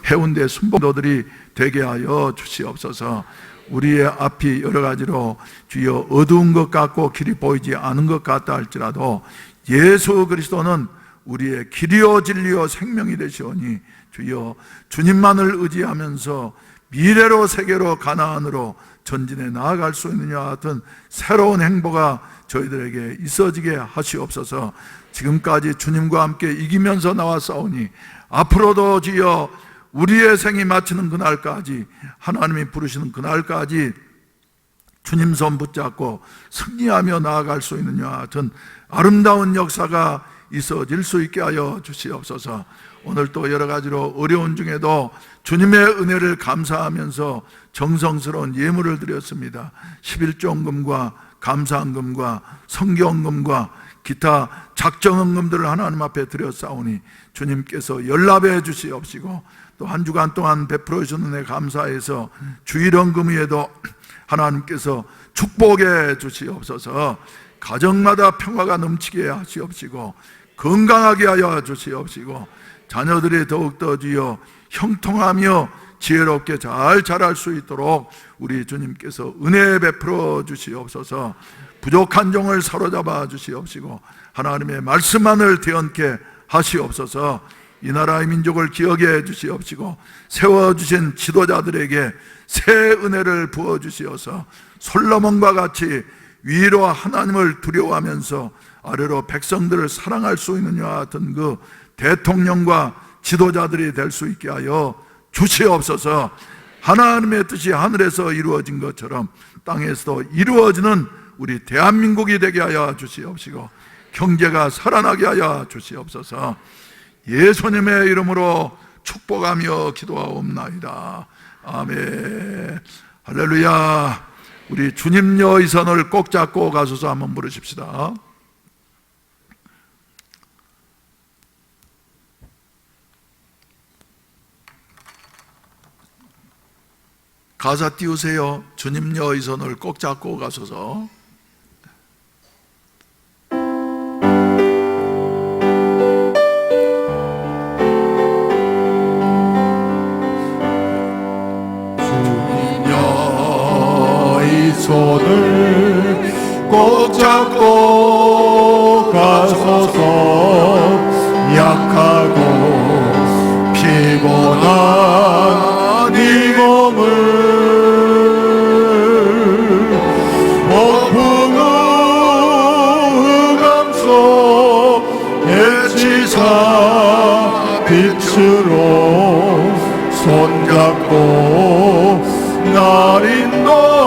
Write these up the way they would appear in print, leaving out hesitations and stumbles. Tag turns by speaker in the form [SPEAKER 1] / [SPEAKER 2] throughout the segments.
[SPEAKER 1] 해운대 순복도들이 되게 하여 주시옵소서. 우리의 앞이 여러 가지로 주여 어두운 것 같고 길이 보이지 않은 것 같다 할지라도 예수 그리스도는 우리의 길이요 진리요 생명이 되시오니 주여 주님만을 의지하면서 미래로 세계로 가나안으로 전진해 나아갈 수 있느냐 같은 새로운 행보가 저희들에게 있어지게 하시옵소서. 지금까지 주님과 함께 이기면서 나왔사오니 앞으로도 주여 우리의 생이 마치는 그날까지, 하나님이 부르시는 그날까지 주님 손 붙잡고 승리하며 나아갈 수 있느냐 하여튼 아름다운 역사가 있어질 수 있게 하여 주시옵소서. 오늘 또 여러 가지로 어려운 중에도 주님의 은혜를 감사하면서 정성스러운 예물을 드렸습니다. 11조헌금과 감사헌금과 성경헌금과 기타 작정헌금들을 하나님 앞에 드렸사오니 주님께서 연락해 주시옵시고 또 한 주간 동안 베풀어 주신 은혜 감사해서 주일헌금 위에도 하나님께서 축복해 주시옵소서. 가정마다 평화가 넘치게 하시옵시고 건강하게 하여 주시옵시고 자녀들이 더욱더 주여 형통하며 지혜롭게 잘 자랄 수 있도록 우리 주님께서 은혜 베풀어 주시옵소서. 부족한 종을 사로잡아 주시옵시고 하나님의 말씀만을 대언케 하시옵소서. 이 나라의 민족을 기억해 주시옵시고 세워주신 지도자들에게 새 은혜를 부어주시어서 솔로몬과 같이 위로 하나님을 두려워하면서 아래로 백성들을 사랑할 수 있느냐 같은 그 대통령과 지도자들이 될 수 있게 하여 주시옵소서. 하나님의 뜻이 하늘에서 이루어진 것처럼 땅에서도 이루어지는 우리 대한민국이 되게 하여 주시옵시고 경제가 살아나게 하여 주시옵소서. 예수님의 이름으로 축복하며 기도하옵나이다. 아멘. 할렐루야. 우리 주님여 이 손을 꼭 잡고 가소서 한번 부르십시다. 가사 띄우세요. 주님여 이 손을 꼭 잡고 가소서.
[SPEAKER 2] 손을 꼭 잡고 가소서. 약하고 피곤한 이 몸을 폭풍우 흑암 속에 치사 빛으로 손잡고 날 인도하소서.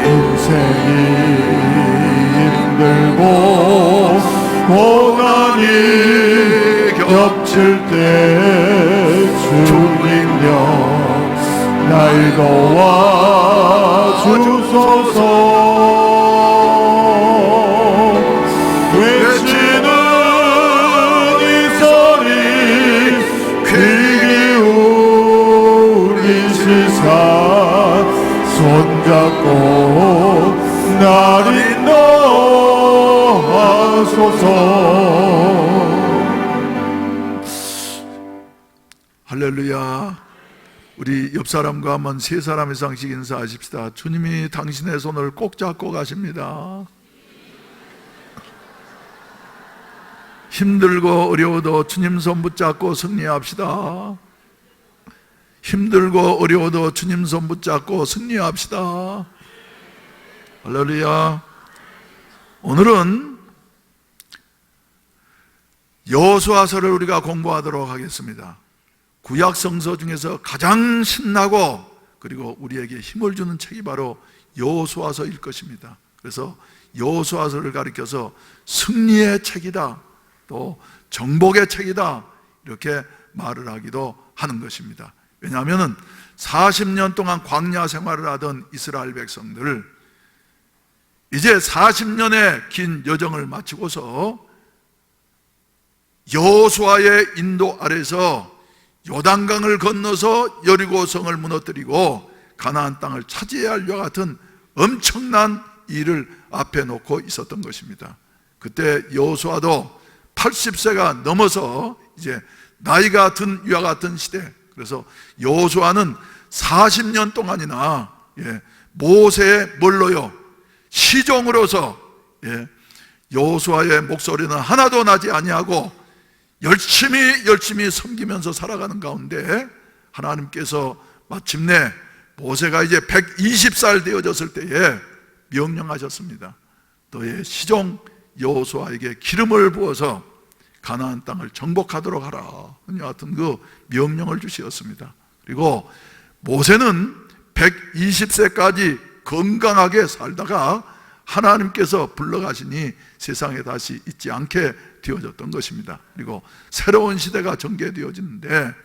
[SPEAKER 2] 인생이 힘들고 고난이 겹칠 때 주님여 날 도와주소서. 외치는 이 소리 귀 기울이시사 손잡고 날 인도하소서.
[SPEAKER 1] 할렐루야. 우리 옆 사람과 한번 세 사람 이상씩 인사하십시다. 주님이 당신의 손을 꼭 잡고 가십니다. 힘들고 어려워도 주님 손 붙잡고 승리합시다. 힘들고 어려워도 주님 손 붙잡고 승리합시다. 할렐루야. 오늘은 여호수아서를 우리가 공부하도록 하겠습니다. 구약 성서 중에서 가장 신나고 그리고 우리에게 힘을 주는 책이 바로 여호수아서일 것입니다. 그래서 여호수아서를 가리켜서 승리의 책이다, 또 정복의 책이다, 이렇게 말을 하기도 하는 것입니다. 왜냐하면 40년 동안 광야 생활을 하던 이스라엘 백성들, 이제 40년의 긴 여정을 마치고서 여호수아의 인도 아래서 요단강을 건너서 여리고성을 무너뜨리고 가나안 땅을 차지해야 할 것 같은 엄청난 일을 앞에 놓고 있었던 것입니다. 그때 여호수아도 80세가 넘어서 이제 나이가 든 이와 같은 시대, 그래서 여호수아는 40년 동안이나 모세의 뭘로요? 시종으로서 여호수아의 목소리는 하나도 나지 아니하고 열심히 섬기면서 살아가는 가운데 하나님께서 마침내 모세가 이제 120살 되어졌을 때에 명령하셨습니다. 너의 시종 여호수아에게 기름을 부어서 가나안 땅을 정복하도록 하라. 같은 그 명령을 주시었습니다. 그리고 모세는 120세까지 건강하게 살다가 하나님께서 불러가시니 세상에 다시 있지 않게 되어졌던 것입니다. 그리고 새로운 시대가 전개되어지는데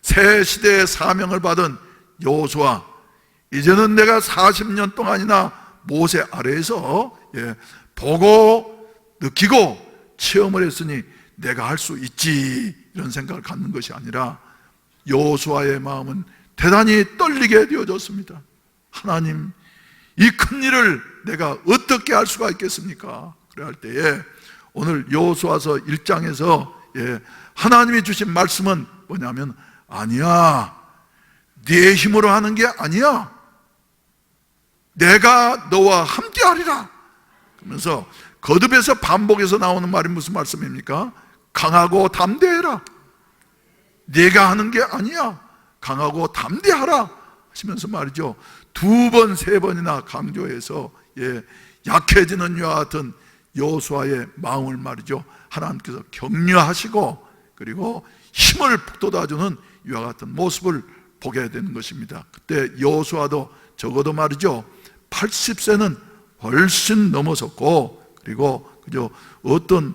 [SPEAKER 1] 새 시대의 사명을 받은 여호수아, 이제는 내가 40년 동안이나 모세 아래에서 보고 느끼고 체험을 했으니 내가 할 수 있지, 이런 생각을 갖는 것이 아니라 여호수아의 마음은 대단히 떨리게 되어졌습니다. 하나님, 이 큰 일을 내가 어떻게 할 수가 있겠습니까? 그래 할 때에 오늘 여호수아서 1장에서 하나님이 주신 말씀은 뭐냐면, 아니야, 네 힘으로 하는 게 아니야, 내가 너와 함께 하리라. 그러면서 거듭해서 반복해서 나오는 말이 무슨 말씀입니까? 강하고 담대해라. 네가 하는 게 아니야, 강하고 담대하라 하시면서 말이죠, 2번, 3번이나 강조해서 약해지는 이와 같은 여호수아의 마음을 말이죠, 하나님께서 격려하시고 그리고 힘을 북돋아주는 이와 같은 모습을 보게 되는 것입니다. 그때 여호수아도 적어도 말이죠 80세는 훨씬 넘어섰고, 그리고 그저 어떤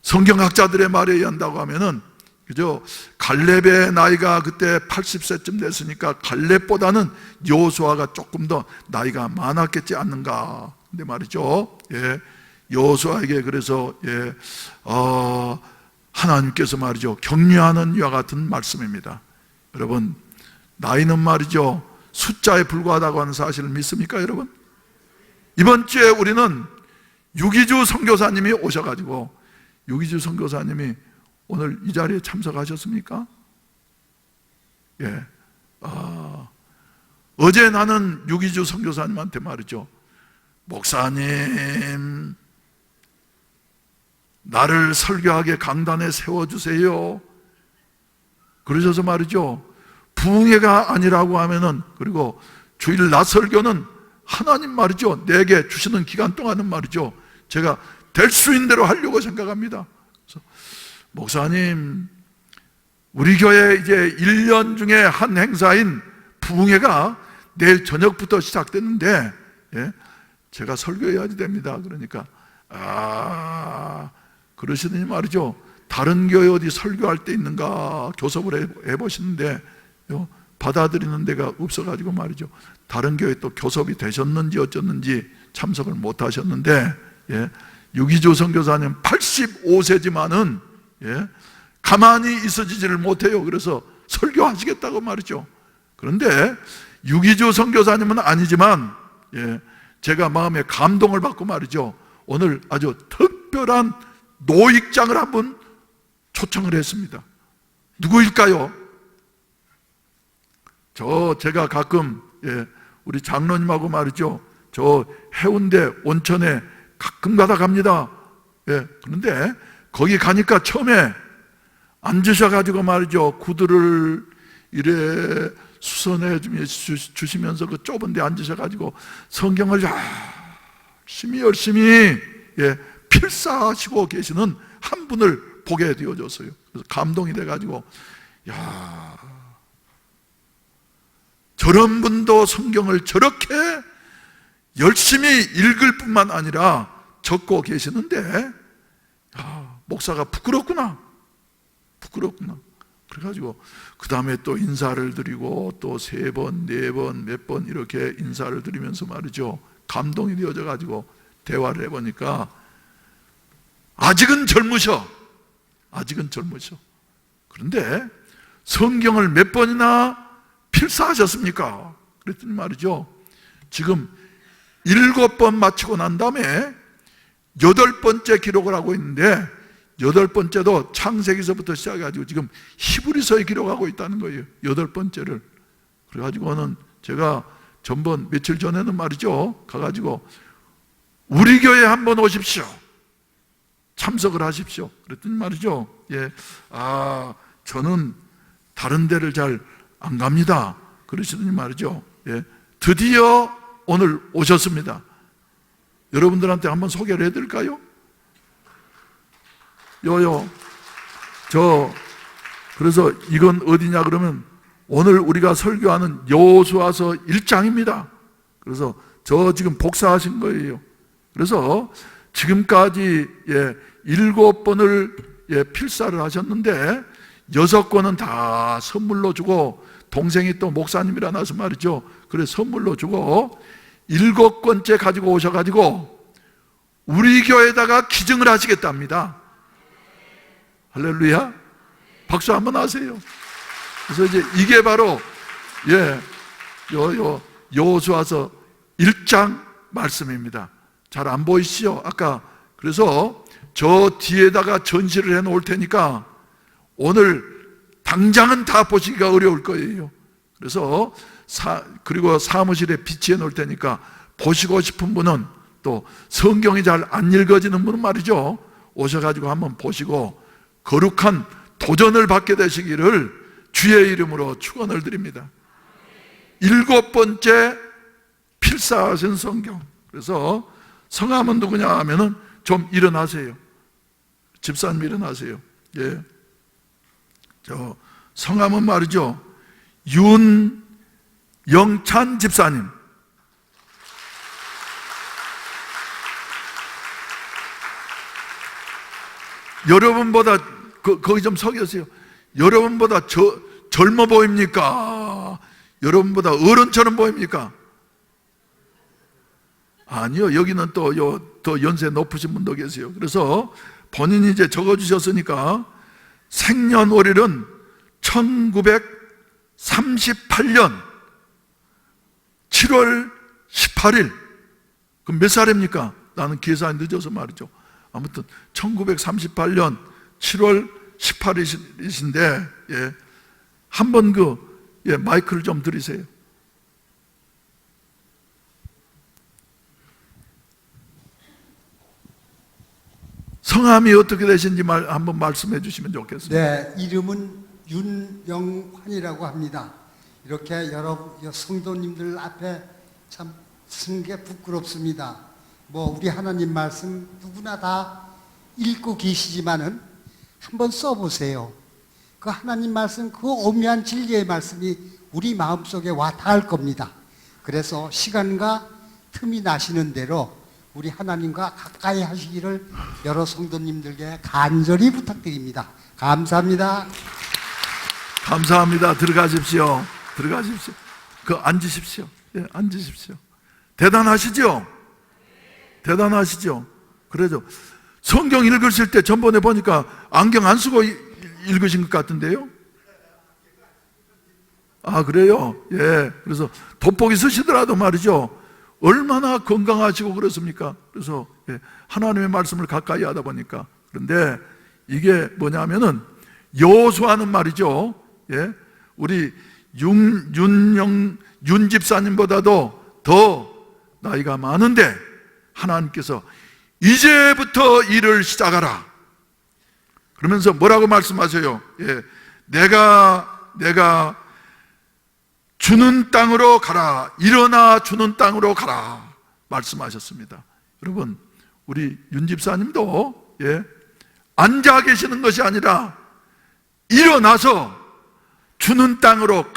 [SPEAKER 1] 성경학자들의 말에 의한다고 하면은 그죠, 갈렙의 나이가 그때 80세쯤 됐으니까 갈렙보다는 여호수아가 조금 더 나이가 많았겠지 않는가. 근데 말이죠, 여호수아에게 그래서 하나님께서 말이죠 격려하는 이와 같은 말씀입니다. 여러분, 나이는 말이죠 숫자에 불과하다고 하는 사실을 믿습니까, 여러분? 이번 주에 우리는 유기주 선교사님이 오셔가지고, 유기주 선교사님이 오늘 이 자리에 참석하셨습니까? 어제 나는 유기주 선교사님한테 말이죠, 목사님, 나를 설교하게 강단에 세워주세요 그러셔서 말이죠, 부흥회가 아니라고 하면은, 그리고 주일 낮 설교는 하나님 말이죠 내게 주시는 기간 동안은 말이죠 제가 될 수 있는 대로 하려고 생각합니다. 그래서 목사님, 우리 교회 이제 1년 중에 한 행사인 부흥회가 내일 저녁부터 시작됐는데 제가 설교해야지 됩니다. 그러니까 그러시더니 말이죠, 다른 교회 어디 설교할 때 있는가 교섭을 해보시는데 받아들이는 데가 없어가지고 말이죠, 다른 교회 또 교섭이 되셨는지 어쩌는지 참석을 못 하셨는데, 유기조 선교사님 85세지만은 가만히 있어지지를 못해요. 그래서 설교하시겠다고 말이죠. 그런데 유기조 선교사님은 아니지만 제가 마음에 감동을 받고 말이죠, 오늘 아주 특별한 노익장을 한번 초청을 했습니다. 누구일까요? 제가 가끔 우리 장로님하고 말이죠, 저 해운대 온천에 가끔 가다 갑니다. 그런데 거기 가니까 처음에 앉으셔가지고 말이죠, 구두를 이래 수선해 주시면서 그 좁은 데 앉으셔가지고 성경을 열심히 필사하시고 계시는 한 분을 보게 되어졌어요. 그래서 감동이 돼가지고, 저런 분도 성경을 저렇게 열심히 읽을 뿐만 아니라 적고 계시는데, 목사가 부끄럽구나. 그래가지고 그 다음에 또 인사를 드리고 또 3번, 4번, 몇 번 이렇게 인사를 드리면서 말이죠, 감동이 되어져 가지고 대화를 해보니까 아직은 젊으셔. 그런데 성경을 몇 번이나 필사하셨습니까? 그랬더니 말이죠, 지금 7번 마치고 난 다음에 8번째 기록을 하고 있는데 8번째도 창세기서부터 시작해가지고 지금 히브리서에 기록하고 있다는 거예요. 8번째를. 그래가지고는 제가 전번 며칠 전에는 말이죠, 가가지고 우리 교회 한번 오십시오, 참석을 하십시오 그랬더니 말이죠, 저는 다른 데를 잘 안 갑니다 그러시더니 말이죠, 드디어 오늘 오셨습니다. 여러분들한테 한번 소개를 해드릴까요? 그래서 이건 어디냐 그러면 오늘 우리가 설교하는 여호수아서 1장입니다. 그래서 저 지금 복사하신 거예요. 그래서 지금까지 7번을 필사를 하셨는데 6권은 다 선물로 주고, 동생이 또 목사님이라 나서 말이죠, 그래 선물로 주고 7권째 가지고 오셔가지고 우리 교회에다가 기증을 하시겠답니다. 할렐루야. 박수 한번 하세요. 그래서 이제 이게 바로 여호수아서 1장 말씀입니다. 잘 안 보이시죠? 아까 그래서 저 뒤에다가 전시를 해 놓을 테니까 오늘 당장은 다 보시기가 어려울 거예요. 그래서 그리고 사무실에 비치해 놓을 테니까 보시고 싶은 분은, 또 성경이 잘 안 읽어지는 분은 말이죠, 오셔가지고 한번 보시고 거룩한 도전을 받게 되시기를 주의 이름으로 축원을 드립니다. 7번째 필사하신 성경. 그래서 성함은 누구냐 하면은 좀 일어나세요. 집사님 일어나세요. 저 성함은 말이죠, 윤영찬 집사님. 여러분보다 거기 좀 서 계세요. 여러분보다 젊어 보입니까? 여러분보다 어른처럼 보입니까? 아니요, 여기는 또 더 연세 높으신 분도 계세요. 그래서 본인이 이제 적어주셨으니까 생년월일은 1938년 7월 18일. 그럼 몇 살입니까? 나는 계산이 늦어서 말이죠. 아무튼 1938년 7월 18일이신데 한번 마이크를 좀 드리세요. 성함이 어떻게 되신지 한번 말씀해 주시면 좋겠습니다.
[SPEAKER 3] 네, 이름은 윤영환이라고 합니다. 이렇게 여러 성도님들 앞에 참 쓰는 게 부끄럽습니다. 우리 하나님 말씀 누구나 다 읽고 계시지만은 한번 써보세요. 그 하나님 말씀, 그 오묘한 진리의 말씀이 우리 마음속에 와 닿을 겁니다. 그래서 시간과 틈이 나시는 대로 우리 하나님과 가까이 하시기를 여러 성도님들께 간절히 부탁드립니다. 감사합니다.
[SPEAKER 1] 감사합니다. 들어가십시오. 들어가십시오. 앉으십시오. 앉으십시오. 대단하시죠? 대단하시죠? 그래도 성경 읽으실 때 전번에 보니까 안경 안 쓰고 읽으신 것 같은데요? 아, 그래요? 그래서 돋보기 쓰시더라도 말이죠, 얼마나 건강하시고 그렇습니까? 그래서 하나님의 말씀을 가까이 하다 보니까. 그런데 이게 뭐냐면은 여호수아는 말이죠, 우리 윤 집사님보다도 더 나이가 많은데 하나님께서 이제부터 일을 시작하라 그러면서 뭐라고 말씀하세요? 내가 주는 땅으로 가라, 일어나 주는 땅으로 가라 말씀하셨습니다. 여러분, 우리 윤 집사님도 앉아 계시는 것이 아니라 일어나서 주는 땅으로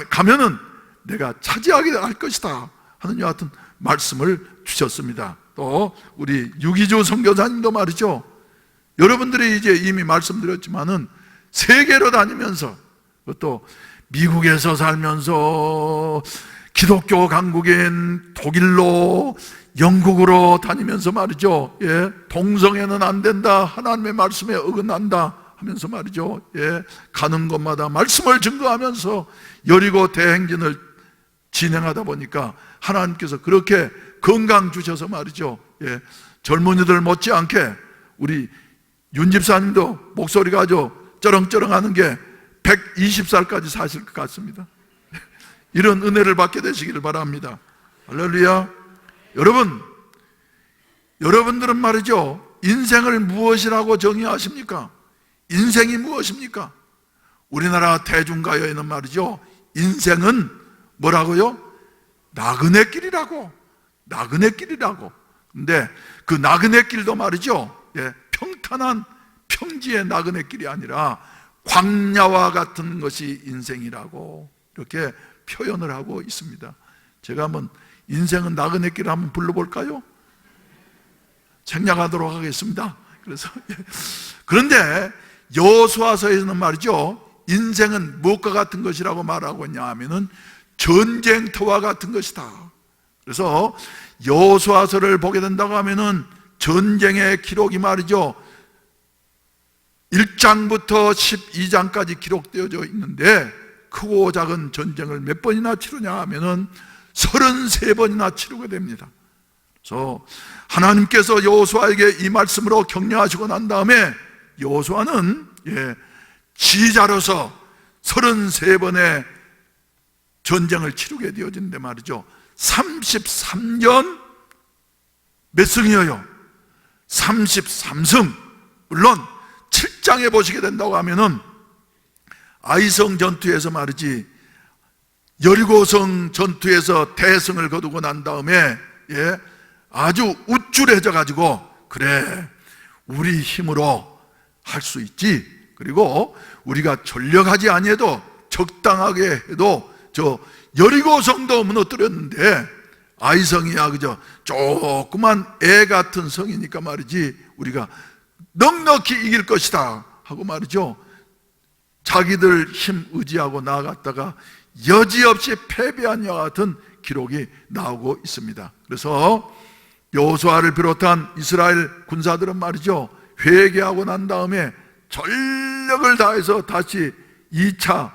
[SPEAKER 1] 가면은 내가 차지하게 할 것이다 하는 이와 같은 말씀을 주셨습니다. 또 우리 유기조 선교사님도 말이죠, 여러분들이 이제 이미 말씀드렸지만은 세계로 다니면서, 또 미국에서 살면서 기독교 강국인 독일로 영국으로 다니면서 말이죠, 동성애는 안 된다, 하나님의 말씀에 어긋난다 하면서 말이죠, 가는 곳마다 말씀을 증거하면서 여리고 대행진을 진행하다 보니까 하나님께서 그렇게 건강 주셔서 말이죠, 젊은이들 못지않게 우리 윤 집사님도 목소리가 아주 쩌렁쩌렁하는 게 120살까지 사실 것 같습니다. 이런 은혜를 받게 되시기를 바랍니다. 할렐루야. 여러분들은 말이죠, 인생을 무엇이라고 정의하십니까? 인생이 무엇입니까? 우리나라 대중가요에는 말이죠, 인생은 뭐라고요? 나그네 길이라고. 근데 그 나그네 길도 말이죠, 평탄한 평지의 나그네 길이 아니라 광야와 같은 것이 인생이라고 이렇게 표현을 하고 있습니다. 제가 한번 인생은 나그네 길을 한번 불러볼까요? 생략하도록 하겠습니다. 그런데 여호수아서에서는 말이죠, 인생은 무엇과 같은 것이라고 말하고 있냐 하면은 전쟁터와 같은 것이다. 그래서 여호수아서를 보게 된다고 하면은 전쟁의 기록이 말이죠, 1장부터 12장까지 기록되어져 있는데, 크고 작은 전쟁을 몇 번이나 치르냐 하면은 33번이나 치르게 됩니다. 그래서 하나님께서 여호수아에게 이 말씀으로 격려하시고 난 다음에 여호수아는 지자로서 33번의 전쟁을 치르게 되어진데 말이죠, 33년 몇 승이에요? 33승. 물론 7장에 보시게 된다고 하면은 아이성 전투에서 말이지, 여리고성 전투에서 대승을 거두고 난 다음에 아주 우쭐해져 가지고, 그래 우리 힘으로 할 수 있지, 그리고 우리가 전력하지 아니해도 적당하게 해도 저 여리고성도 무너뜨렸는데 아이성이야 그저 조그만 애 같은 성이니까 말이지 우리가 넉넉히 이길 것이다 하고 말이죠, 자기들 힘 의지하고 나아갔다가 여지없이 패배한 여와 같은 기록이 나오고 있습니다. 그래서 여호수아를 비롯한 이스라엘 군사들은 말이죠, 회개하고 난 다음에 전력을 다해서 다시 2차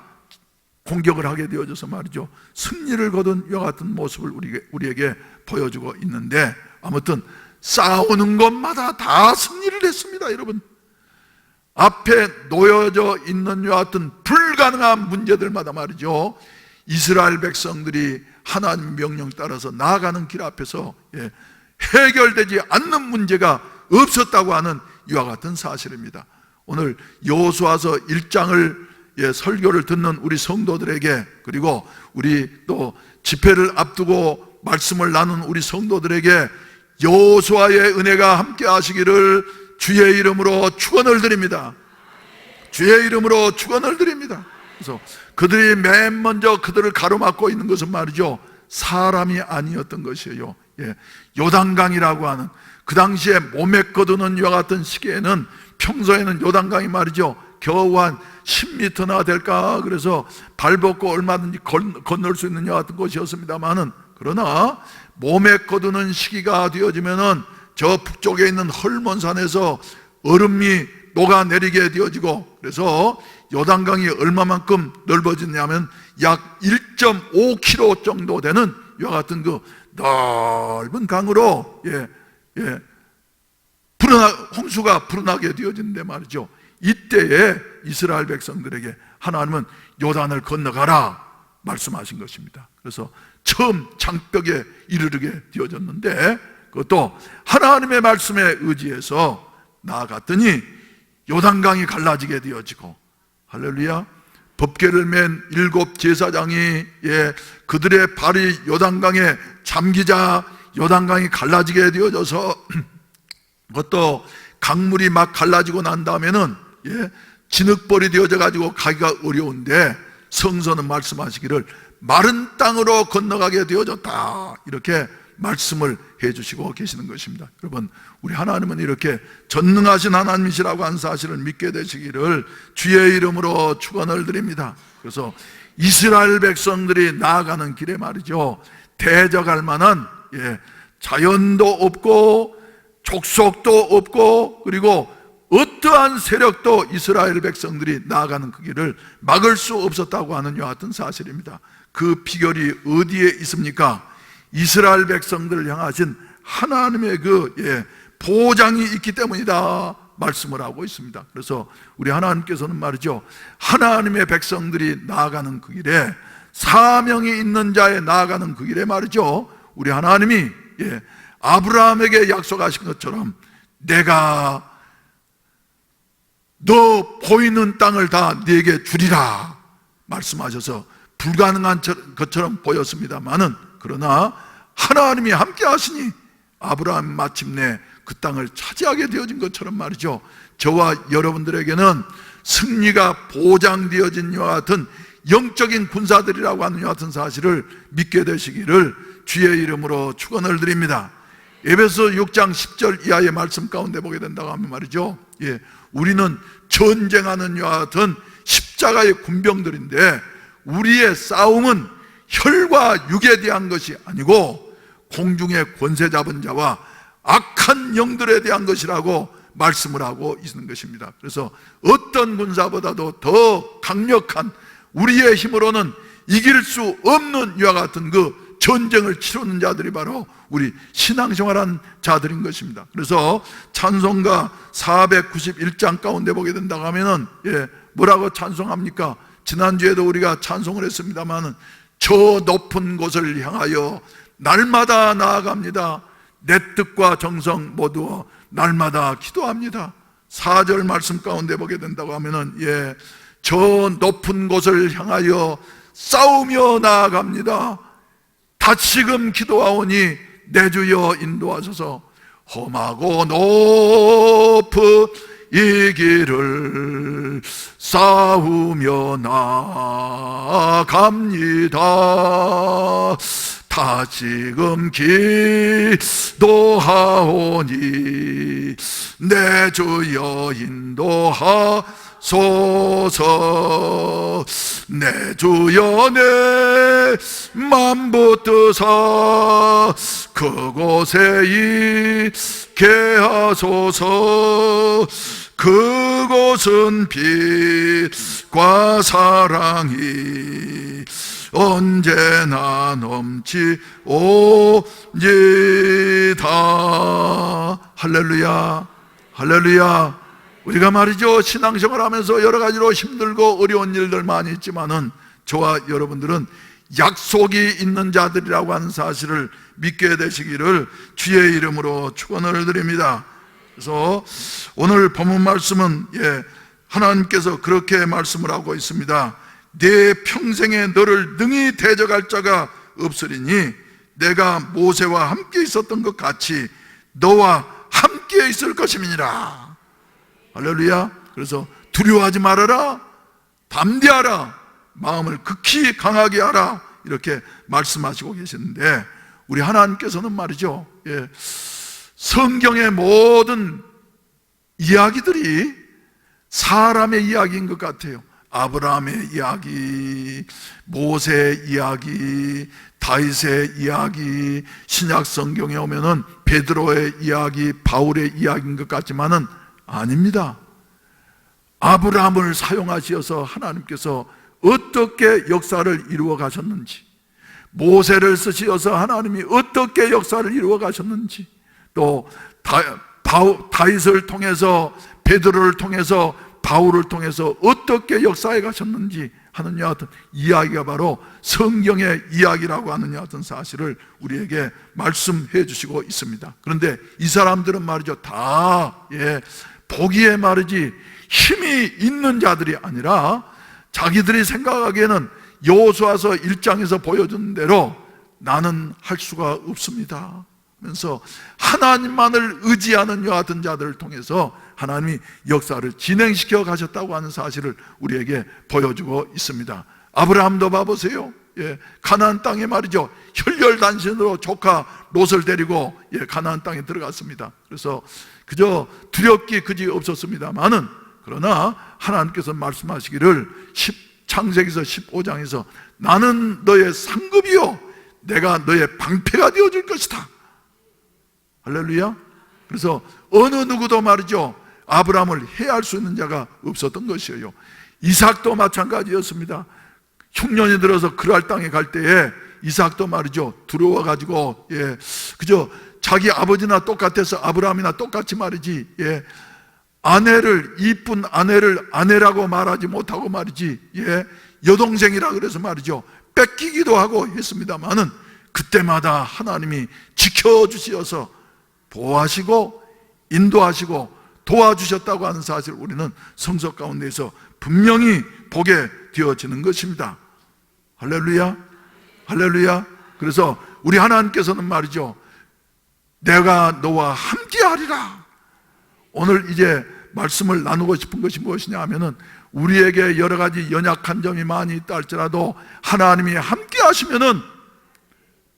[SPEAKER 1] 공격을 하게 되어져서 말이죠, 승리를 거둔 이와 같은 모습을 우리에게 보여주고 있는데, 아무튼 싸우는 것마다 다 승리를 했습니다. 여러분, 앞에 놓여져 있는 이와 같은 불가능한 문제들마다 말이죠, 이스라엘 백성들이 하나님 명령 따라서 나아가는 길 앞에서 해결되지 않는 문제가 없었다고 하는 이와 같은 사실입니다. 오늘 여호수아서 1장을 설교를 듣는 우리 성도들에게, 그리고 우리 또 집회를 앞두고 말씀을 나눈 우리 성도들에게 여호수아의 은혜가 함께 하시기를 주의 이름으로 축원을 드립니다. 주의 이름으로 축원을 드립니다. 그래서 그들이 맨 먼저 그들을 가로막고 있는 것은 말이죠, 사람이 아니었던 것이에요. 요단강이라고 하는, 그 당시에 몸에 거두는 이와 같은 시기에는, 평소에는 요단강이 말이죠, 겨우 한 10m나 될까, 그래서 발 벗고 얼마든지 건널 수 있는 이와 같은 곳이었습니다만은, 그러나 몸에 거두는 시기가 되어지면은 저 북쪽에 있는 헐몬산에서 얼음이 녹아내리게 되어지고, 그래서 요단강이 얼마만큼 넓어지냐면 약 1.5km 정도 되는 이와 같은 그 넓은 강으로 홍수가 불어나게 되어지는데 말이죠, 이때에 이스라엘 백성들에게 하나님은 요단을 건너가라 말씀하신 것입니다. 그래서 처음 장벽에 이르게 되어졌는데, 그것도 하나님의 말씀에 의지해서 나아갔더니 요단강이 갈라지게 되어지고, 할렐루야, 법궤를 맨 7 제사장이 그들의 발이 요단강에 잠기자 요단강이 갈라지게 되어져서 그것도 강물이 막 갈라지고 난 다음에는 진흙벌이 되어져 가지고 가기가 어려운데, 성서는 말씀하시기를 마른 땅으로 건너가게 되어졌다, 이렇게 말씀을 해주시고 계시는 것입니다. 여러분, 우리 하나님은 이렇게 전능하신 하나님이시라고 하는 사실을 믿게 되시기를 주의 이름으로 축원을 드립니다. 그래서 이스라엘 백성들이 나아가는 길에 말이죠, 대적할 만한 자연도 없고 족속도 없고, 그리고 어떠한 세력도 이스라엘 백성들이 나아가는 그 길을 막을 수 없었다고 하는 이와 같은 사실입니다. 그 비결이 어디에 있습니까? 이스라엘 백성들을 향하신 하나님의 그 보장이 있기 때문이다 말씀을 하고 있습니다. 그래서 우리 하나님께서는 말이죠, 하나님의 백성들이 나아가는 그 길에, 사명이 있는 자에 나아가는 그 길에 말이죠, 우리 하나님이 아브라함에게 약속하신 것처럼 내가 너 보이는 땅을 다 네게 주리라 말씀하셔서 불가능한 것처럼 보였습니다만은, 그러나 하나님이 함께 하시니 아브라함 마침내 그 땅을 차지하게 되어진 것처럼 말이죠, 저와 여러분들에게는 승리가 보장되어진 이와 같은 영적인 군사들이라고 하는 이와 같은 사실을 믿게 되시기를 주의 이름으로 축원을 드립니다. 에베소 6장 10절 이하의 말씀 가운데 보게 된다고 하면 말이죠, 우리는 전쟁하는 이와 같은 십자가의 군병들인데, 우리의 싸움은 혈과 육에 대한 것이 아니고 공중의 권세 잡은 자와 악한 영들에 대한 것이라고 말씀을 하고 있는 것입니다. 그래서 어떤 군사보다도 더 강력한, 우리의 힘으로는 이길 수 없는 이와 같은 그 전쟁을 치르는 자들이 바로 우리 신앙생활한 자들인 것입니다. 그래서 찬송가 491장 가운데 보게 된다고 하면은 뭐라고 찬송합니까? 지난주에도 우리가 찬송을 했습니다만은, 저 높은 곳을 향하여 날마다 나아갑니다. 내 뜻과 정성 모두 날마다 기도합니다. 4절 말씀 가운데 보게 된다고 하면은, 저 높은 곳을 향하여 싸우며 나아갑니다. 다시금 기도하오니 내 주여 인도하소서. 험하고 높은 이 길을 싸우며 나아갑니다. 다시금 기도하오니 내 주여 인도하소서. 내 주여 내 맘 붙드사 그곳에 있게 하소서. 그곳은 빛과 사랑이 언제나 넘치오니다. 할렐루야, 할렐루야. 우리가 말이죠, 신앙생활 하면서 여러 가지로 힘들고 어려운 일들 많이 있지만은, 저와 여러분들은 약속이 있는 자들이라고 하는 사실을 믿게 되시기를 주의 이름으로 축원을 드립니다. 그래서 오늘 본문 말씀은 하나님께서 그렇게 말씀을 하고 있습니다. 내 평생에 너를 능히 대적할 자가 없으리니 내가 모세와 함께 있었던 것 같이 너와 함께 있을 것임이니라. 할렐루야. 그래서 두려워하지 말아라, 담대하라, 마음을 극히 강하게 하라, 이렇게 말씀하시고 계시는데, 우리 하나님께서는 말이죠, 성경의 모든 이야기들이 사람의 이야기인 것 같아요. 아브라함의 이야기, 모세의 이야기, 다윗의 이야기, 신약 성경에 오면은 베드로의 이야기, 바울의 이야기인 것 같지만은 아닙니다. 아브라함을 사용하셔서 하나님께서 어떻게 역사를 이루어 가셨는지, 모세를 쓰셔서 하나님이 어떻게 역사를 이루어 가셨는지, 또 다윗을 통해서, 베드로를 통해서, 바울을 통해서 어떻게 역사해 가셨는지 하는 여 같은 이야기가 바로 성경의 이야기라고 하는 여 같은 사실을 우리에게 말씀해 주시고 있습니다. 그런데 이 사람들은 말이죠, 다 보기에 말이지 힘이 있는 자들이 아니라 자기들이 생각하기에는 여호수아서 1장에서 보여준 대로 나는 할 수가 없습니다 하면서 하나님만을 의지하는 여와 같은 자들을 통해서 하나님이 역사를 진행시켜 가셨다고 하는 사실을 우리에게 보여주고 있습니다. 아브라함도 봐보세요. 가나안 땅에 말이죠, 혈혈단신으로 조카 롯을 데리고 가나안 땅에 들어갔습니다. 그래서 그저 두렵기 그지 없었습니다만은, 그러나 하나님께서 말씀하시기를 창세기서 15장에서 나는 너의 상급이요 내가 너의 방패가 되어줄 것이다. 할렐루야. 그래서 어느 누구도 말이죠, 아브라함을 해할 수 있는 자가 없었던 것이에요. 이삭도 마찬가지였습니다. 흉년이 들어서 그랄 땅에 갈 때에 이삭도 말이죠, 두려워가지고 그저 자기 아버지나 똑같아서 아브라함이나 똑같이 말이지 아내를, 이쁜 아내를 아내라고 말하지 못하고 말이지, 여동생이라 그래서 말이죠, 뺏기기도 하고 했습니다마는 그때마다 하나님이 지켜주시어서 보호하시고 인도하시고 도와주셨다고 하는 사실을 우리는 성서 가운데에서 분명히 보게 되어지는 것입니다. 할렐루야, 할렐루야. 그래서 우리 하나님께서는 말이죠, 내가 너와 함께하리라. 오늘 이제 말씀을 나누고 싶은 것이 무엇이냐 하면은, 우리에게 여러 가지 연약한 점이 많이 있다 할지라도 하나님이 함께 하시면은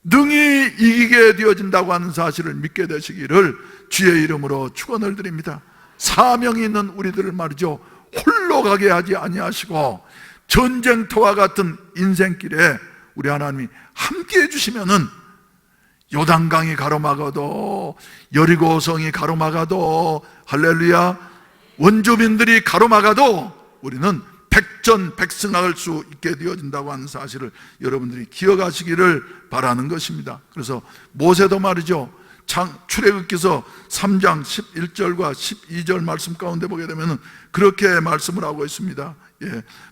[SPEAKER 1] 능히 이기게 되어진다고 하는 사실을 믿게 되시기를 주의 이름으로 축원을 드립니다. 사명이 있는 우리들을 말이죠, 홀로 가게 하지 아니하시고 전쟁터와 같은 인생길에 우리 하나님이 함께 해주시면은 요단강이 가로막아도, 여리고성이 가로막아도, 할렐루야, 원주민들이 가로막아도 우리는 백전백승할 수 있게 되어진다고 하는 사실을 여러분들이 기억하시기를 바라는 것입니다. 그래서 모세도 말이죠, 출애굽기서 3장 11절과 12절 말씀 가운데 보게 되면 그렇게 말씀을 하고 있습니다.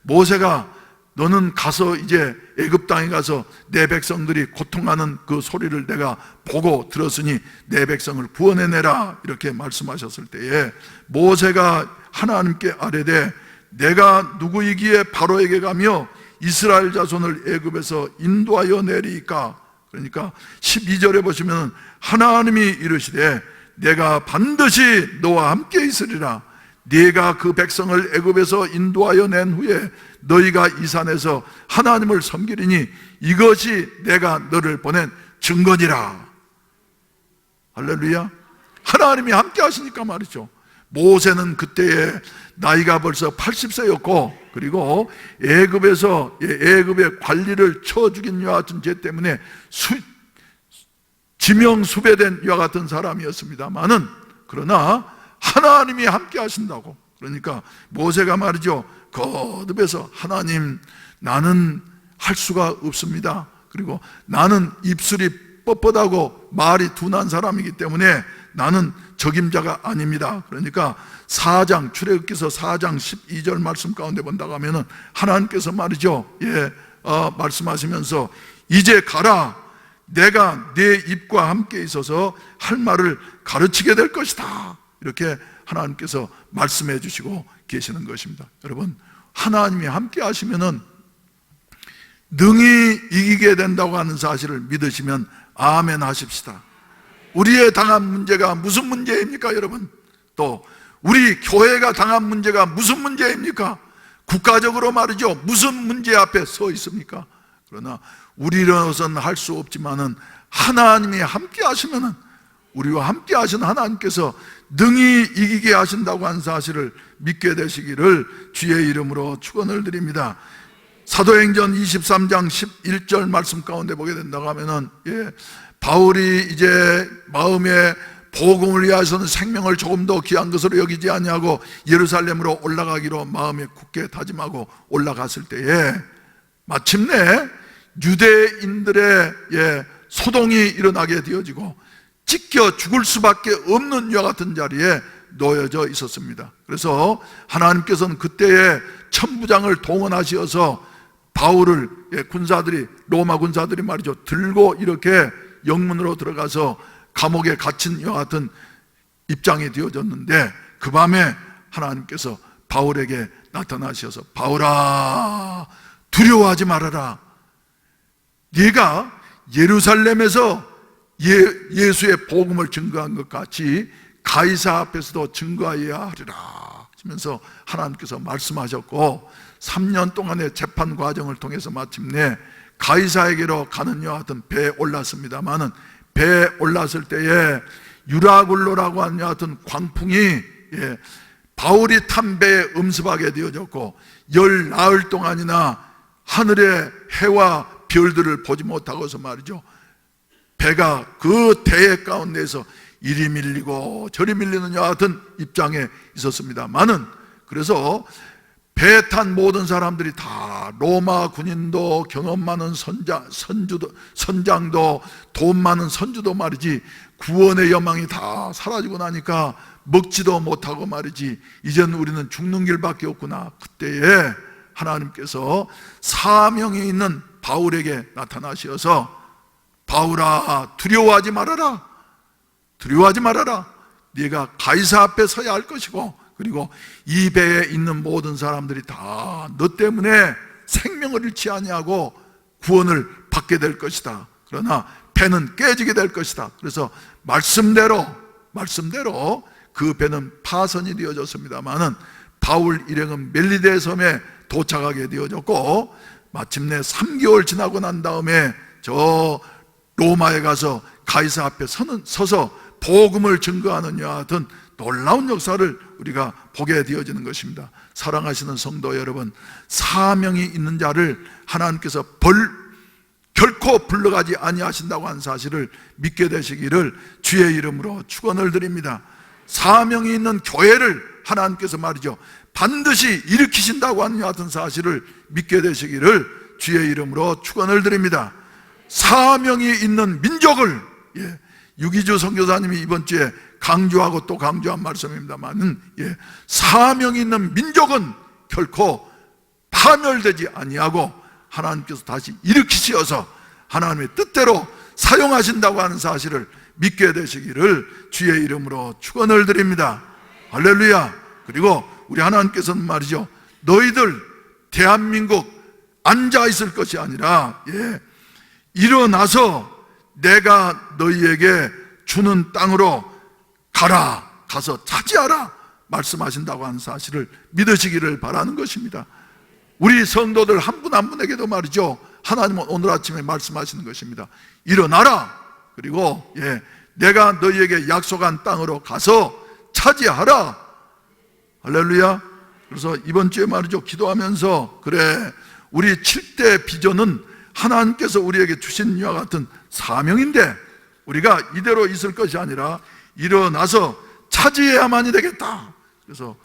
[SPEAKER 1] 모세가 너는 가서 이제 애굽 땅에 가서 내 백성들이 고통하는 그 소리를 내가 보고 들었으니 내 백성을 구원해내라, 이렇게 말씀하셨을 때에 모세가 하나님께 아뢰되 내가 누구이기에 바로에게 가며 이스라엘 자손을 애굽에서 인도하여 내리이까. 그러니까 12절에 보시면 하나님이 이르시되 내가 반드시 너와 함께 있으리라. 네가 그 백성을 애굽에서 인도하여 낸 후에 너희가 이 산에서 하나님을 섬기리니 이것이 내가 너를 보낸 증거니라. 할렐루야. 하나님이 함께 하시니까 말이죠. 모세는 그때에 나이가 벌써 80세였고 그리고 애굽의 관리를 쳐 죽인 이와 같은 죄 때문에 지명수배된 이와 같은 사람이었습니다만은, 그러나 하나님이 함께 하신다고. 그러니까 모세가 말이죠, 거듭해서 하나님, 나는 할 수가 없습니다. 그리고 나는 입술이 뻣뻣하고 말이 둔한 사람이기 때문에 나는 적임자가 아닙니다. 그러니까 출애굽기서 4장 12절 말씀 가운데 본다고 하면은 하나님께서 말이죠, 말씀하시면서 이제 가라. 내가 네 입과 함께 있어서 할 말을 가르치게 될 것이다. 이렇게 하나님께서 말씀해 주시고 계시는 것입니다. 여러분, 하나님이 함께 하시면은 능히 이기게 된다고 하는 사실을 믿으시면 아멘 하십시다. 우리의 당한 문제가 무슨 문제입니까, 여러분? 또 우리 교회가 당한 문제가 무슨 문제입니까? 국가적으로 말이죠, 무슨 문제 앞에 서 있습니까? 그러나 우리로서는 할 수 없지만은 하나님이 함께 하시면은, 우리와 함께 하신 하나님께서 능히 이기게 하신다고 하는 사실을 믿게 되시기를 주의 이름으로 축원을 드립니다. 사도행전 23장 11절 말씀 가운데 보게 된다고 하면은, 바울이 이제 마음에 복음을 위하여서는 생명을 조금 더 귀한 것으로 여기지 아니하고 예루살렘으로 올라가기로 마음에 굳게 다짐하고 올라갔을 때에 마침내 유대인들의 소동이 일어나게 되어지고 찢겨 죽을 수밖에 없는 이와 같은 자리에 놓여져 있었습니다. 그래서 하나님께서는 그때에 천부장을 동원하시어서 바울을 로마 군사들이 말이죠, 들고 이렇게 영문으로 들어가서 감옥에 갇힌 이와 같은 입장이 되어졌는데, 그 밤에 하나님께서 바울에게 나타나셔서 바울아, 두려워하지 말아라. 네가 예루살렘에서 예수의 복음을 증거한 것 같이 가이사 앞에서도 증거하여야 하리라 하시면서 하나님께서 말씀하셨고, 3년 동안의 재판 과정을 통해서 마침내 가이사에게로 가는 이와 같은 배에 올랐습니다마는, 배에 올랐을 때에 유라굴로라고 하는 이와 같은 광풍이 바울이 탄 배에 음습하게 되어졌고, 열 나흘 동안이나 하늘의 해와 별들을 보지 못하고서 말이죠, 배가 그 대해 가운데에서 이리 밀리고 저리 밀리는 이와 같은 입장에 있었습니다마는, 그래서 배 탄 모든 사람들이 다 로마 군인도 경험 많은 선장도 돈 많은 선주도 말이지 구원의 여망이 다 사라지고 나니까 먹지도 못하고 말이지 이젠 우리는 죽는 길밖에 없구나. 그때에 하나님께서 사명이 있는 바울에게 나타나셔서 바울아 두려워하지 말아라. 두려워하지 말아라. 네가 가이사 앞에 서야 할 것이고 그리고 이 배에 있는 모든 사람들이 다 너 때문에 생명을 잃지 아니하고 구원을 받게 될 것이다. 그러나 배는 깨지게 될 것이다. 그래서 말씀대로 그 배는 파선이 되어졌습니다마는 바울 일행은 멜리데 섬에 도착하게 되어졌고 마침내 3개월 지나고 난 다음에 저 로마에 가서 가이사 앞에 서서 복음을 증거하는 이와 같은 놀라운 역사를 우리가 보게 되어지는 것입니다. 사랑하시는 성도 여러분, 사명이 있는 자를 하나님께서 결코 불러가지 아니하신다고 하는 사실을 믿게 되시기를 주의 이름으로 축원을 드립니다. 사명이 있는 교회를 하나님께서 말이죠 반드시 일으키신다고 하는 같은 사실을 믿게 되시기를 주의 이름으로 축원을 드립니다. 사명이 있는 민족을 유기주 선교사님이 이번 주에 강조하고 또 강조한 말씀입니다만 사명이 있는 민족은 결코 파멸되지 아니하고 하나님께서 다시 일으키시어서 하나님의 뜻대로 사용하신다고 하는 사실을 믿게 되시기를 주의 이름으로 축원을 드립니다. 할렐루야. 그리고 우리 하나님께서는 말이죠 너희들 대한민국 앉아 있을 것이 아니라 일어나서 내가 너희에게 주는 땅으로 가서 차지하라 말씀하신다고 하는 사실을 믿으시기를 바라는 것입니다. 우리 성도들 한 분 한 분에게도 말이죠 하나님은 오늘 아침에 말씀하시는 것입니다. 일어나라. 그리고 내가 너희에게 약속한 땅으로 가서 차지하라. 할렐루야. 그래서 이번 주에 말이죠 기도하면서 그래 우리 7대 비전은 하나님께서 우리에게 주신 이와 같은 사명인데 우리가 이대로 있을 것이 아니라 일어나서 차지해야만이 되겠다. 그래서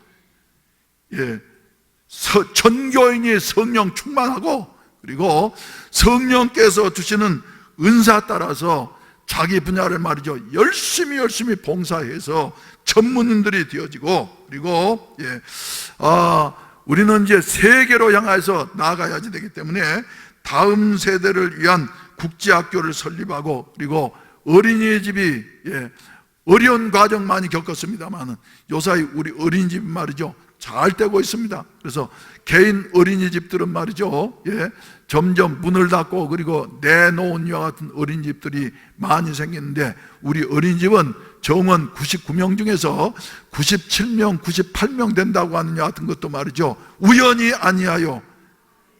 [SPEAKER 1] 전교인이 성령 충만하고 그리고 성령께서 주시는 은사 따라서 자기 분야를 말이죠 열심히 봉사해서 전문인들이 되어지고 그리고 우리는 이제 세계로 향해서 나아가야지 되기 때문에 다음 세대를 위한 국제학교를 설립하고 그리고 어린이집이 어려운 과정 많이 겪었습니다만 요사이 우리 어린이집 말이죠 잘 되고 있습니다. 그래서 개인 어린이집들은 말이죠 점점 문을 닫고 그리고 내놓은 이와 같은 어린이집들이 많이 생기는데 우리 어린이집은 정원 99명 중에서 97명, 98명 된다고 하는 이와 같은 것도 말이죠 우연히 아니하여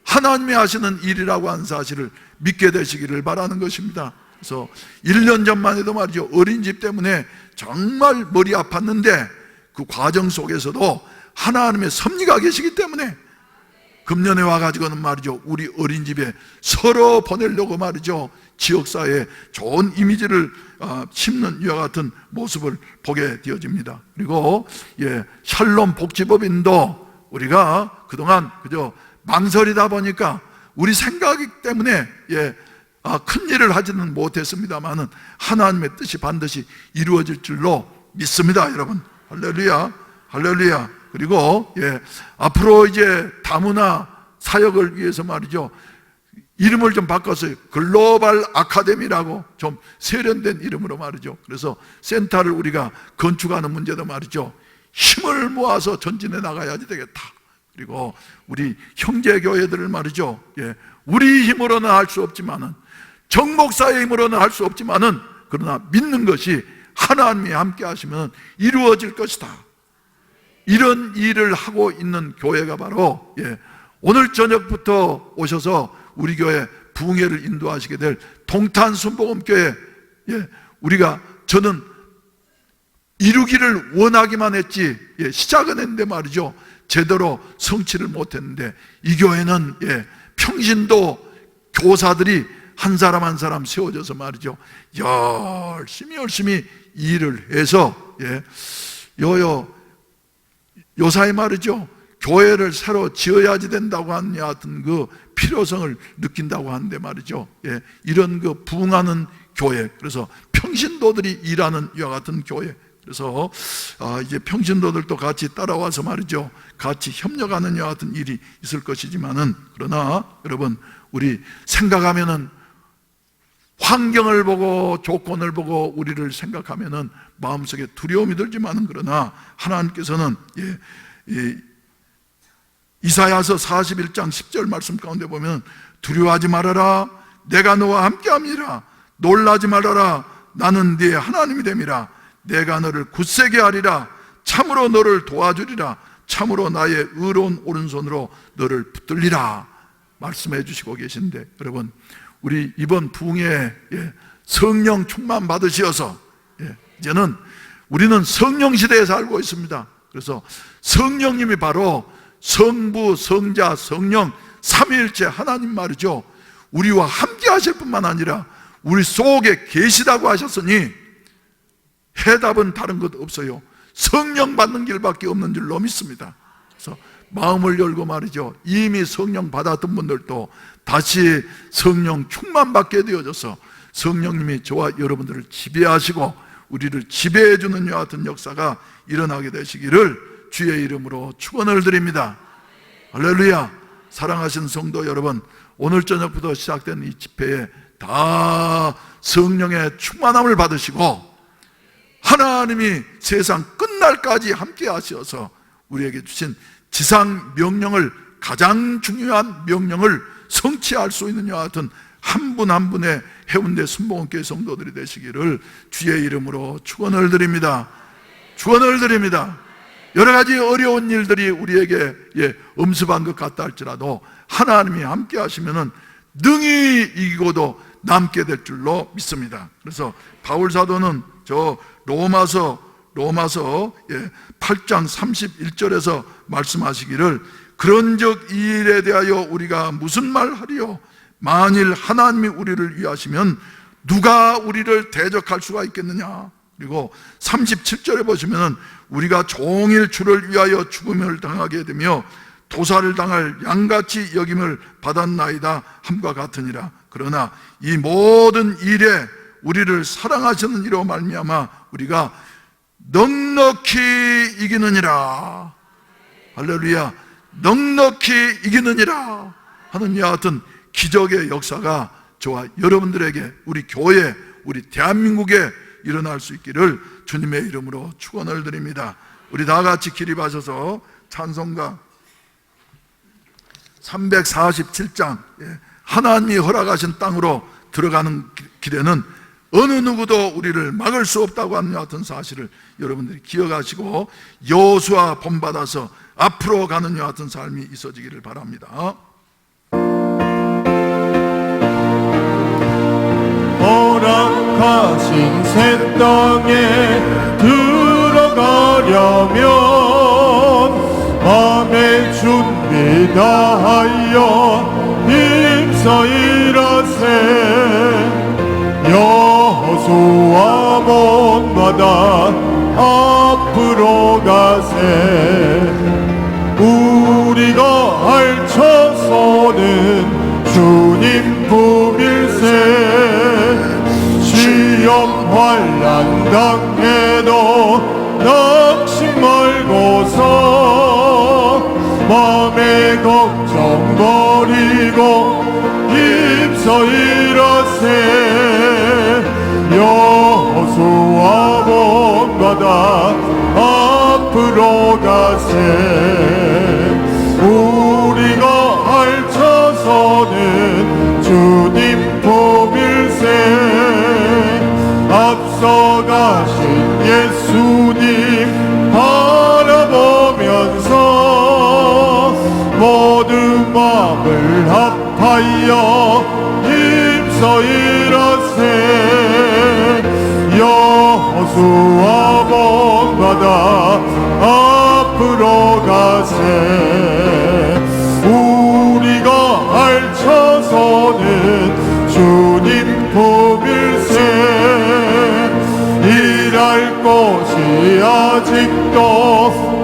[SPEAKER 1] 하나님이 하시는 일이라고 하는 사실을 믿게 되시기를 바라는 것입니다. 그래서 1년 전만 해도 말이죠 어린이집 때문에 정말 머리 아팠는데 그 과정 속에서도 하나님의 섭리가 계시기 때문에 금년에 와가지고는 말이죠 우리 어린이집에 서로 보내려고 말이죠 지역사회에 좋은 이미지를 심는 이와 같은 모습을 보게 되어집니다. 그리고 샬롬 복지법인도 우리가 그동안 그저 망설이다 보니까 우리 생각이 때문에 큰 일을 하지는 못했습니다만은 하나님의 뜻이 반드시 이루어질 줄로 믿습니다. 여러분 할렐루야. 할렐루야. 그리고 앞으로 이제 다문화 사역을 위해서 말이죠 이름을 좀 바꿔서 글로벌 아카데미라고 좀 세련된 이름으로 말이죠 그래서 센터를 우리가 건축하는 문제도 말이죠 힘을 모아서 전진해 나가야지 되겠다. 그리고 우리 형제교회들을 말이죠 우리 힘으로는 할 수 없지만은 정목사의 힘으로는 할 수 없지만은 그러나 믿는 것이 하나님이 함께 하시면 이루어질 것이다. 이런 일을 하고 있는 교회가 바로 오늘 저녁부터 오셔서 우리 교회 부흥회를 인도하시게 될 동탄순복음교회 저는 이루기를 원하기만 했지 시작은 했는데 말이죠 제대로 성취를 못했는데 이 교회는 평신도 교사들이 한 사람 한 사람 세워져서 말이죠 열심히 일을 해서 요사이 말이죠 교회를 새로 지어야지 된다고 하는 여하튼 그 필요성을 느낀다고 하는데 말이죠. 예, 이런 그 부흥하는 교회, 그래서 평신도들이 일하는 이와 같은 교회, 그래서 이제 평신도들도 같이 따라와서 말이죠, 같이 협력하는 이와 같은 일이 있을 것이지만은, 그러나 여러분, 우리 생각하면은 환경을 보고 조건을 보고 우리를 생각하면은 마음속에 두려움이 들지만은, 그러나 하나님께서는 이사야서 41장 10절 말씀 가운데 보면 두려워하지 말아라, 내가 너와 함께함이라. 놀라지 말아라, 나는 네 하나님이 됨이라. 내가 너를 굳세게 하리라. 참으로 너를 도와주리라. 참으로 나의 의로운 오른손으로 너를 붙들리라. 말씀해 주시고 계신데, 여러분, 우리 이번 부흥에 성령 충만 받으시어서 이제는 우리는 성령 시대에 살고 있습니다. 그래서 성령님이 바로 성부, 성자, 성령 삼위일체 하나님 말이죠, 우리와 함께 하실 뿐만 아니라 우리 속에 계시다고 하셨으니 해답은 다른 것 없어요. 성령 받는 길밖에 없는 줄로 믿습니다. 그래서 마음을 열고 말이죠, 이미 성령 받았던 분들도 다시 성령 충만 받게 되어져서 성령님이 저와 여러분들을 지배하시고 우리를 지배해 주는 이와 같은 역사가 일어나게 되시기를 주의 이름으로 축원을 드립니다. 할렐루야. 사랑하신 성도 여러분, 오늘 저녁부터 시작된 이 집회에 다 성령의 충만함을 받으시고 하나님이 세상 끝날까지 함께 하셔서 우리에게 주신 지상 명령을, 가장 중요한 명령을 성취할 수 있는 이와 같은 한 분 한 분의 해운대 순복음교회 성도들이 되시기를 주의 이름으로 축원을 드립니다. 축원을 드립니다. 여러 가지 어려운 일들이 우리에게 엄습한 것 같다 할지라도 하나님이 함께 하시면은 능히 이기고도 남게 될 줄로 믿습니다. 그래서 바울 사도는 저 로마서 8장 31절에서 말씀하시기를 그런즉 이 일에 대하여 우리가 무슨 말하리요? 만일 하나님이 우리를 위하시면 누가 우리를 대적할 수가 있겠느냐? 그리고 37절에 보시면 우리가 종일 주를 위하여 죽음을 당하게 되며 도살을 당할 양같이 여김을 받았나이다 함과 같으니라. 그러나 이 모든 일에 우리를 사랑하시는 이로 말미암아 우리가 넉넉히 이기느니라. 할렐루야. 넉넉히 이기느니라 하는 이와 같은 기적의 역사가 저와 여러분들에게, 우리 교회, 우리 대한민국에 일어날 수 있기를 주님의 이름으로 축원을 드립니다. 우리 다 같이 기립하셔서 찬송가 347장 하나님이 허락하신 땅으로 들어가는 길에는 어느 누구도 우리를 막을 수 없다고 하는 같은 사실을 여러분들이 기억하시고 여호수아 본받아서 앞으로 가는 여 같은 삶이 있어지기를 바랍니다.
[SPEAKER 2] 허락하신 새 땅에 들어가려면 마음의 준비 다하여 힘써 일하세. 여호수아 본받아 앞으로 가세. 우리가 알쳐서는 주님 품일세. 시험 환난 당해도 낙심 말고서 마음의 걱정 버리고 힘써 일하세. 여호수아 본받아 앞으로 가세. 우리가 알쳐서는 주님 품일세. 앞서가신 예수님 바라보면서 모든 마음을 합하여 힘써 일하세. 여호수아 본받아 앞으로 가세. 우리가 알쳐서는 주님 품일세. 일할 곳이 아직도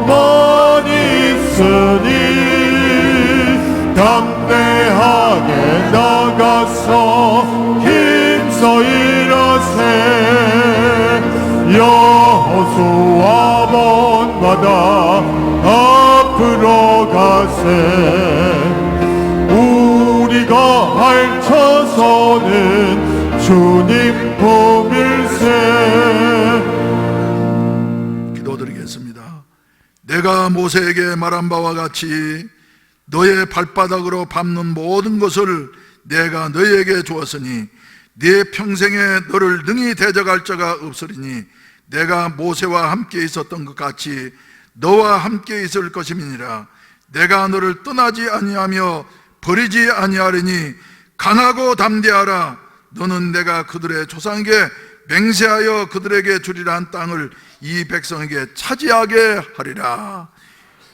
[SPEAKER 2] 많이 있으니 담대하게 나가서 힘써 일하세. 여호수아 본받아 앞으로 가세. 우리가 알쳐서는 주님 품일세.
[SPEAKER 1] 기도드리겠습니다. 내가 모세에게 말한 바와 같이 너의 발바닥으로 밟는 모든 것을 내가 너희에게 주었으니 네 평생에 너를 능히 대적할 자가 없으리니 내가 모세와 함께 있었던 것 같이 너와 함께 있을 것임이니라. 내가 너를 떠나지 아니하며 버리지 아니하리니 강하고 담대하라. 너는 내가 그들의 조상에게 맹세하여 그들에게 주리라 한 땅을 이 백성에게 차지하게 하리라.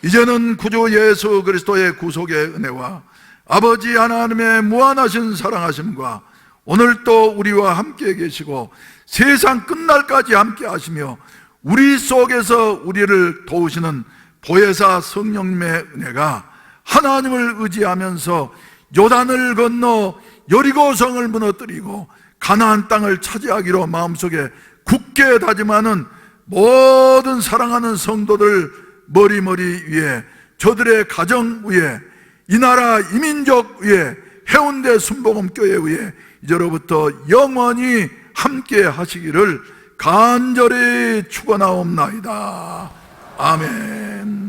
[SPEAKER 1] 이제는 구주 예수 그리스도의 구속의 은혜와 아버지 하나님의 무한하신 사랑하심과 오늘 또 우리와 함께 계시고 세상 끝날까지 함께 하시며 우리 속에서 우리를 도우시는 보혜사 성령님의 은혜가 하나님을 의지하면서 요단을 건너 여리고성을 무너뜨리고 가나안 땅을 차지하기로 마음속에 굳게 다짐하는 모든 사랑하는 성도들 머리머리 위에, 저들의 가정 위에, 이 나라 이민족 위에, 해운대 순복음교회 위에 이제로부터 영원히 함께 하시기를 간절히 축원하옵나이다. 아멘.